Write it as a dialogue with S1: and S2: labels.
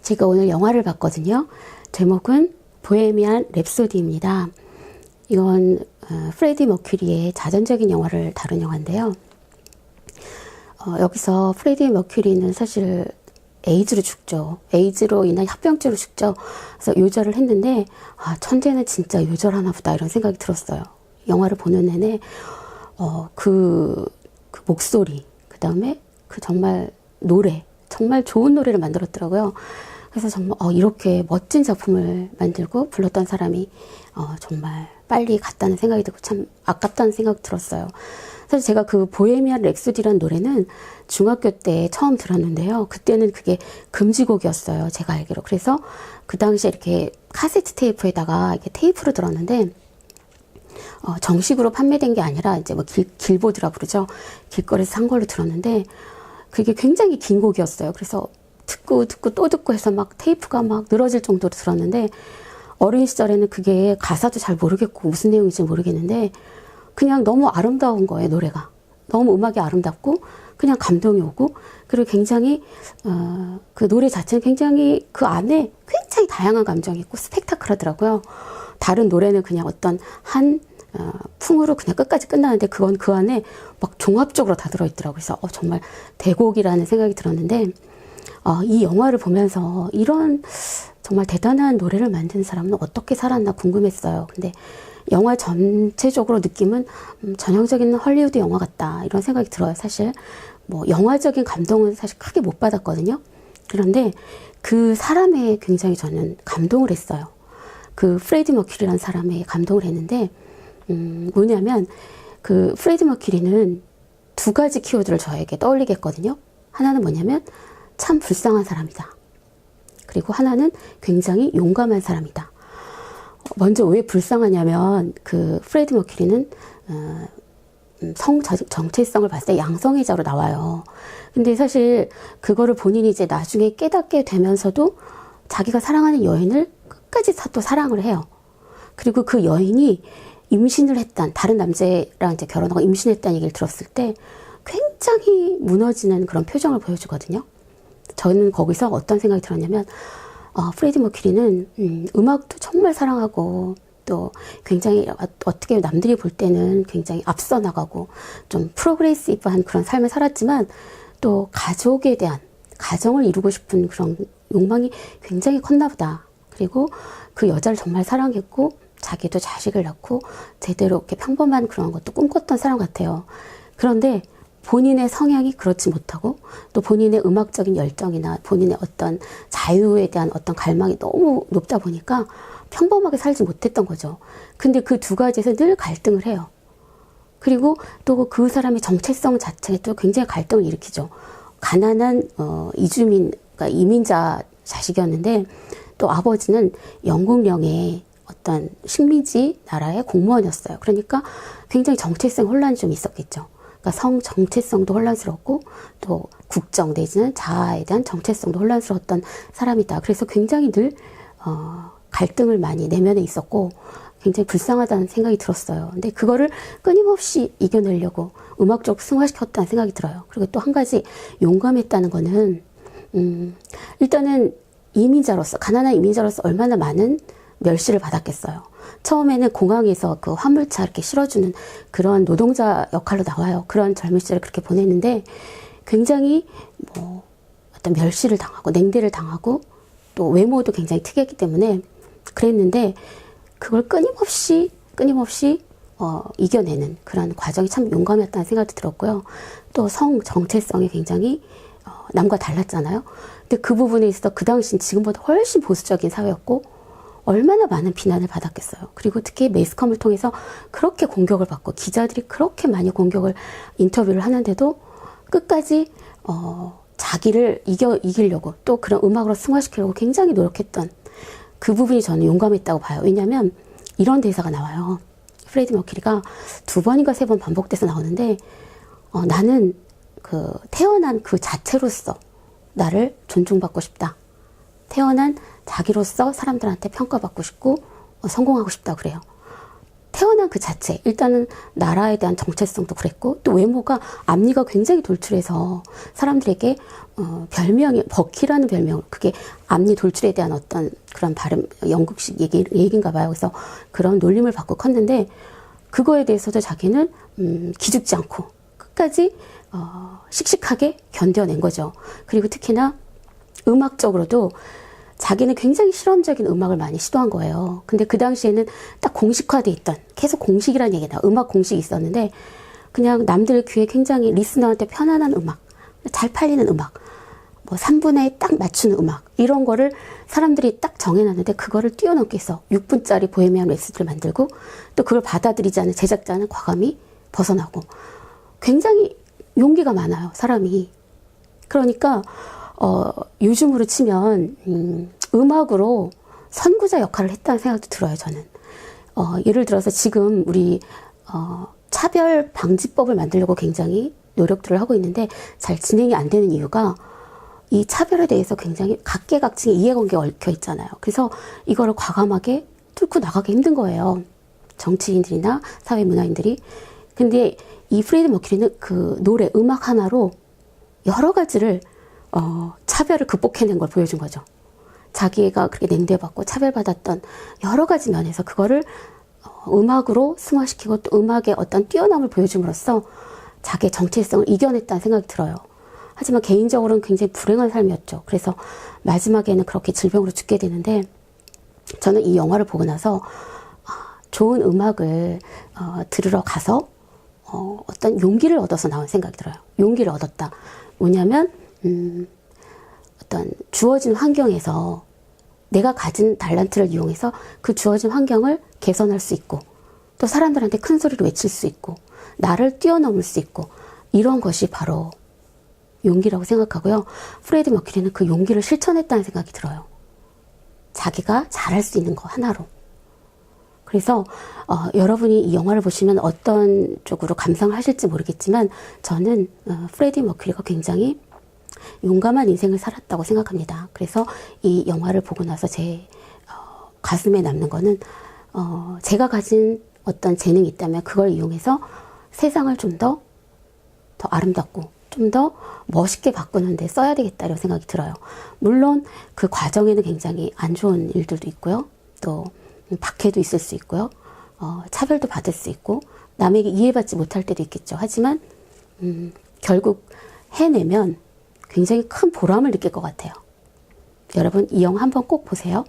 S1: 제가 오늘 영화를 봤거든요. 제목은 보헤미안 랩소디입니다. 이건 프레디 머큐리의 자전적인 영화를 다룬 영화인데요. 여기서 프레디 머큐리는 사실 에이즈로 죽죠. 에이즈로 인한 합병증으로 죽죠. 그래서 요절을 했는데 천재는 진짜 요절하나 보다 이런 생각이 들었어요. 영화를 보는 내내 그 목소리, 그 다음에 그 정말 노래, 정말 좋은 노래를 만들었더라고요. 그래서 정말 이렇게 멋진 작품을 만들고 불렀던 사람이 정말 빨리 갔다는 생각이 들고 참 아깝다는 생각이 들었어요. 사실 제가 그 보헤미안 랩소디라는 노래는 중학교 때 처음 들었는데요. 그때는 그게 금지곡이었어요. 제가 알기로. 그래서 그 당시에 이렇게 카세트 테이프에다가 이렇게 테이프로 들었는데 정식으로 판매된 게 아니라 이제 뭐 길보드라 그러죠. 길거리에서 산 걸로 들었는데 그게 굉장히 긴 곡이었어요. 그래서 듣고 또 듣고 해서 막 테이프가 막 늘어질 정도로 들었는데 어린 시절에는 그게 가사도 잘 모르겠고 무슨 내용인지 모르겠는데 그냥 너무 아름다운 거예요. 노래가 너무 음악이 아름답고 그냥 감동이 오고 그리고 굉장히 그 노래 자체는 굉장히 그 안에 굉장히 다양한 감정이 있고 스펙타클하더라고요. 다른 노래는 그냥 어떤 한 풍으로 그냥 끝까지 끝나는데 그건 그 안에 막 종합적으로 다 들어있더라고요. 그래서 정말 대곡이라는 생각이 들었는데 이 영화를 보면서 이런 정말 대단한 노래를 만든 사람은 어떻게 살았나 궁금했어요. 근데 영화 전체적으로 느낌은 전형적인 헐리우드 영화 같다 이런 생각이 들어요. 사실 뭐 영화적인 감동은 사실 크게 못 받았거든요. 그런데 그 사람에 굉장히 저는 감동을 했어요. 그 프레디 머큐리라는 사람에 감동을 했는데 뭐냐면 그 프레디 머큐리는 두 가지 키워드를 저에게 떠올리게 했거든요. 하나는 뭐냐면 참 불쌍한 사람이다. 그리고 하나는 굉장히 용감한 사람이다. 먼저 왜 불쌍하냐면 그 프레디 머큐리는 성 정체성을 봤을 때 양성애자로 나와요. 근데 사실 그거를 본인이 이제 나중에 깨닫게 되면서도 자기가 사랑하는 여인을 끝까지 또 사랑을 해요. 그리고 그 여인이 임신을 했단 다른 남자랑 이제 결혼하고 임신했다는 얘기를 들었을 때 굉장히 무너지는 그런 표정을 보여주거든요. 저는 거기서 어떤 생각이 들었냐면 프레디 머큐리는 음악도 정말 사랑하고 또 굉장히 어떻게 남들이 볼 때는 굉장히 앞서 나가고 좀 프로그레시브한 그런 삶을 살았지만 또 가족에 대한 가정을 이루고 싶은 그런 욕망이 굉장히 컸나 보다. 그리고 그 여자를 정말 사랑했고 자기도 자식을 낳고 제대로 이렇게 평범한 그런 것도 꿈꿨던 사람 같아요. 그런데 본인의 성향이 그렇지 못하고 또 본인의 음악적인 열정이나 본인의 어떤 자유에 대한 어떤 갈망이 너무 높다 보니까 평범하게 살지 못했던 거죠. 근데 그 두 가지에서 늘 갈등을 해요. 그리고 또 그 사람의 정체성 자체도 굉장히 갈등을 일으키죠. 가난한 이주민, 그러니까 이민자 자식이었는데 또 아버지는 영국령의 어떤 식민지 나라의 공무원이었어요. 그러니까 굉장히 정체성 혼란이 좀 있었겠죠. 그러니까 성 정체성도 혼란스럽고 또 국정 내지는 자아에 대한 정체성도 혼란스러웠던 사람이다. 그래서 굉장히 늘 갈등을 많이 내면에 있었고 굉장히 불쌍하다는 생각이 들었어요. 근데 그거를 끊임없이 이겨내려고 음악적으로 승화시켰다는 생각이 들어요. 그리고 또 한 가지 용감했다는 거는 일단은 이민자로서 가난한 이민자로서 얼마나 많은 멸시를 받았겠어요. 처음에는 공항에서 그 화물차 이렇게 실어주는 그런 노동자 역할로 나와요. 그런 젊은 시절을 그렇게 보냈는데 굉장히 뭐 어떤 멸시를 당하고 냉대를 당하고 또 외모도 굉장히 특이했기 때문에 그랬는데 그걸 끊임없이 이겨내는 그런 과정이 참 용감했다는 생각도 들었고요. 또 성 정체성이 굉장히 남과 달랐잖아요. 근데 그 부분에 있어서 그 당시는 지금보다 훨씬 보수적인 사회였고 얼마나 많은 비난을 받았겠어요. 그리고 특히 매스컴을 통해서 그렇게 공격을 받고 기자들이 그렇게 많이 인터뷰를 하는데도 끝까지 자기를 이기려고 또 그런 음악으로 승화시키려고 굉장히 노력했던 그 부분이 저는 용감했다고 봐요. 왜냐하면 이런 대사가 나와요. 프레디 머큐리가 2번인가 3번 반복돼서 나오는데 나는 그 태어난 그 자체로서 나를 존중받고 싶다. 태어난 자기로서 사람들한테 평가받고 싶고 성공하고 싶다 그래요. 태어난 그 자체, 일단은 나라에 대한 정체성도 그랬고, 또 외모가 앞니가 굉장히 돌출해서 사람들에게 별명이 버키라는 별명, 그게 앞니 돌출에 대한 어떤 그런 발음, 영국식 얘기인가 봐요. 그래서 그런 놀림을 받고 컸는데, 그거에 대해서도 자기는 기죽지 않고 끝까지 씩씩하게 견뎌낸 거죠. 그리고 특히나 음악적으로도 자기는 굉장히 실험적인 음악을 많이 시도한 거예요. 근데 그 당시에는 딱 공식화돼 있던, 계속 공식이라는 얘기다. 음악 공식이 있었는데 그냥 남들 귀에 굉장히 리스너한테 편안한 음악, 잘 팔리는 음악, 뭐 3분에 딱 맞추는 음악, 이런 거를 사람들이 딱 정해놨는데 그거를 뛰어넘기 위해서 6분짜리 보헤미안 랩소디를 만들고, 또 그걸 받아들이지 않은 제작자는 과감히 벗어나고, 굉장히 용기가 많아요, 사람이. 그러니까 요즘으로 치면 음악으로 선구자 역할을 했다는 생각도 들어요, 저는. 예를 들어서 지금 우리 차별 방지법을 만들려고 굉장히 노력들을 하고 있는데 잘 진행이 안 되는 이유가, 이 차별에 대해서 굉장히 각계각층의 이해관계가 얽혀 있잖아요. 그래서 이거를 과감하게 뚫고 나가기 힘든 거예요, 정치인들이나 사회문화인들이. 근데 이 프레디 머큐리는 그 노래, 음악 하나로 여러 가지를 차별을 극복해낸 걸 보여준 거죠. 자기가 그렇게 냉대받고 차별받았던 여러 가지 면에서 그거를 음악으로 승화시키고, 또 음악의 어떤 뛰어남을 보여줌으로써 자기의 정체성을 이겨냈다는 생각이 들어요. 하지만 개인적으로는 굉장히 불행한 삶이었죠. 그래서 마지막에는 그렇게 질병으로 죽게 되는데, 저는 이 영화를 보고 나서 좋은 음악을 들으러 가서 어떤 용기를 얻어서 나온 생각이 들어요. 용기를 얻었다. 뭐냐면 어떤 주어진 환경에서 내가 가진 달란트를 이용해서 그 주어진 환경을 개선할 수 있고, 또 사람들한테 큰 소리로 외칠 수 있고, 나를 뛰어넘을 수 있고, 이런 것이 바로 용기라고 생각하고요. 프레디 머큐리는 그 용기를 실천했다는 생각이 들어요. 자기가 잘할 수 있는 거 하나로. 그래서 여러분이 이 영화를 보시면 어떤 쪽으로 감상을 하실지 모르겠지만, 저는 프레디 머큐리가 굉장히 용감한 인생을 살았다고 생각합니다. 그래서 이 영화를 보고 나서 제 가슴에 남는 거는, 제가 가진 어떤 재능이 있다면 그걸 이용해서 세상을 좀 더 아름답고 좀 더 멋있게 바꾸는 데 써야 되겠다, 이런 생각이 들어요. 물론 그 과정에는 굉장히 안 좋은 일들도 있고요. 또 박해도 있을 수 있고요. 차별도 받을 수 있고, 남에게 이해받지 못할 때도 있겠죠. 하지만 결국 해내면 굉장히 큰 보람을 느낄 것 같아요. 여러분, 이 영화 한번 꼭 보세요.